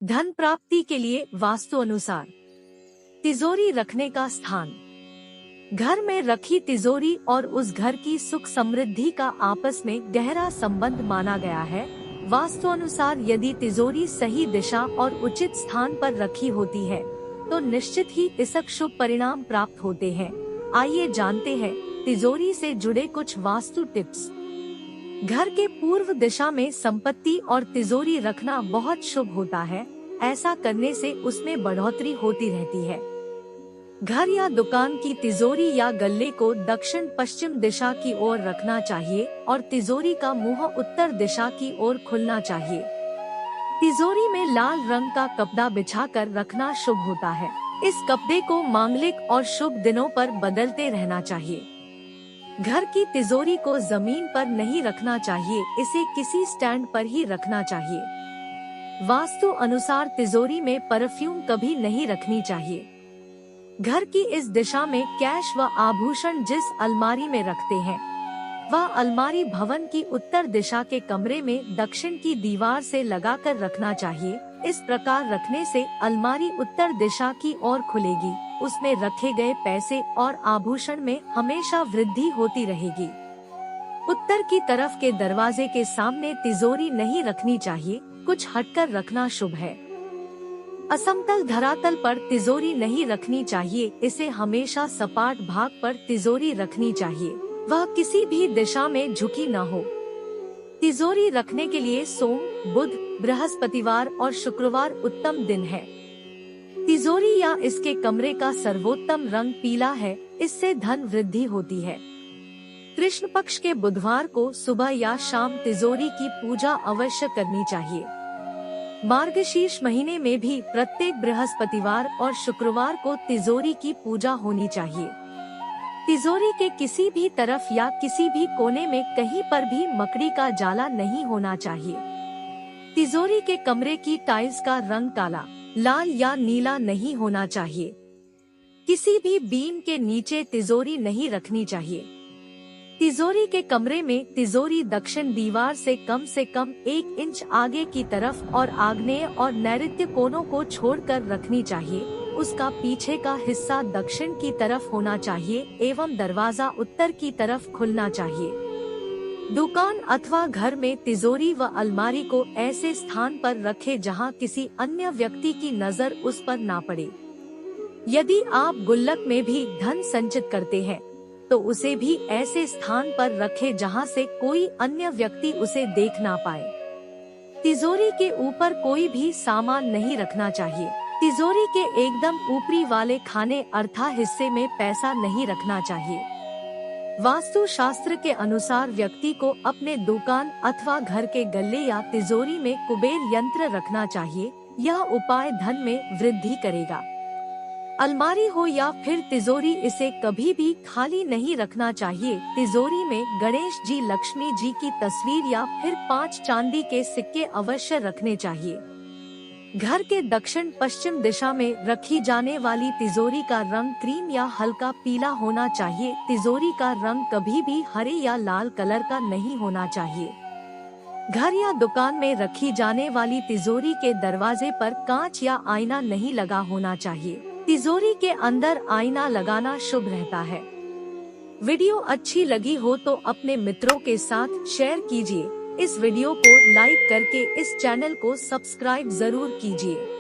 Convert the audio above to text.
धन प्राप्ति के लिए वास्तु अनुसार तिजोरी रखने का स्थान। घर में रखी तिजोरी और उस घर की सुख समृद्धि का आपस में गहरा संबंध माना गया है। वास्तु अनुसार यदि तिजोरी सही दिशा और उचित स्थान पर रखी होती है तो निश्चित ही इसक शुभ परिणाम प्राप्त होते हैं। आइए जानते हैं तिजोरी से जुड़े कुछ वास्तु टिप्स। घर के पूर्व दिशा में संपत्ति और तिजोरी रखना बहुत शुभ होता है। ऐसा करने से उसमें बढ़ोतरी होती रहती है। घर या दुकान की तिजोरी या गल्ले को दक्षिण पश्चिम दिशा की ओर रखना चाहिए और तिजोरी का मुंह उत्तर दिशा की ओर खुलना चाहिए। तिजोरी में लाल रंग का कपड़ा बिछाकर रखना शुभ होता है। इस कपड़े को मांगलिक और शुभ दिनों पर बदलते रहना चाहिए। घर की तिजोरी को जमीन पर नहीं रखना चाहिए, इसे किसी स्टैंड पर ही रखना चाहिए। वास्तु अनुसार तिजोरी में परफ्यूम कभी नहीं रखनी चाहिए। घर की इस दिशा में कैश व आभूषण जिस अलमारी में रखते हैं वह अलमारी भवन की उत्तर दिशा के कमरे में दक्षिण की दीवार से लगाकर रखना चाहिए। इस प्रकार रखने से अलमारी उत्तर दिशा की ओर खुलेगी। उसमें रखे गए पैसे और आभूषण में हमेशा वृद्धि होती रहेगी। उत्तर की तरफ के दरवाजे के सामने तिजोरी नहीं रखनी चाहिए, कुछ हटकर रखना शुभ है। असमतल धरातल पर तिजोरी नहीं रखनी चाहिए, इसे हमेशा सपाट भाग पर तिजोरी रखनी चाहिए, वह किसी भी दिशा में झुकी न हो। तिजोरी रखने के लिए सोम, बुध, बृहस्पतिवार और शुक्रवार उत्तम दिन है। तिजोरी या इसके कमरे का सर्वोत्तम रंग पीला है, इससे धन वृद्धि होती है। कृष्ण पक्ष के बुधवार को सुबह या शाम तिजोरी की पूजा अवश्य करनी चाहिए। मार्गशीर्ष महीने में भी प्रत्येक बृहस्पतिवार और शुक्रवार को तिजोरी की पूजा होनी चाहिए। तिजोरी के किसी भी तरफ या किसी भी कोने में कहीं पर भी मकड़ी का जाला नहीं होना चाहिए। तिजोरी के कमरे की टाइल्स का रंग काला, लाल या नीला नहीं होना चाहिए। किसी भी बीम के नीचे तिजोरी नहीं रखनी चाहिए। तिजोरी के कमरे में तिजोरी दक्षिण दीवार से कम 1 इंच आगे की तरफ और आग्नेय और नैऋत्य कोनों को छोड़कर रखनी चाहिए। उसका पीछे का हिस्सा दक्षिण की तरफ होना चाहिए एवं दरवाजा उत्तर की तरफ खुलना चाहिए। दुकान अथवा घर में तिजोरी व अलमारी को ऐसे स्थान पर रखें जहां किसी अन्य व्यक्ति की नजर उस पर ना पड़े। यदि आप गुल्लक में भी धन संचित करते हैं तो उसे भी ऐसे स्थान पर रखें जहां से कोई अन्य व्यक्ति उसे देख ना पाए। तिजोरी के ऊपर कोई भी सामान नहीं रखना चाहिए। तिजोरी के एकदम ऊपरी वाले खाने अर्थात हिस्से में पैसा नहीं रखना चाहिए। वास्तु शास्त्र के अनुसार व्यक्ति को अपने दुकान अथवा घर के गल्ले या तिजोरी में कुबेर यंत्र रखना चाहिए। यह उपाय धन में वृद्धि करेगा। अलमारी हो या फिर तिजोरी, इसे कभी भी खाली नहीं रखना चाहिए। तिजोरी में गणेश जी, लक्ष्मी जी की तस्वीर या फिर 5 चांदी के सिक्के अवश्य रखने चाहिए। घर के दक्षिण पश्चिम दिशा में रखी जाने वाली तिजोरी का रंग क्रीम या हल्का पीला होना चाहिए। तिजोरी का रंग कभी भी हरे या लाल कलर का नहीं होना चाहिए। घर या दुकान में रखी जाने वाली तिजोरी के दरवाजे पर कांच या आईना नहीं लगा होना चाहिए। तिजोरी के अंदर आईना लगाना शुभ रहता है। वीडियो अच्छी लगी हो तो अपने मित्रों के साथ शेयर कीजिए। इस वीडियो को लाइक करके इस चैनल को सब्सक्राइब जरूर कीजिए।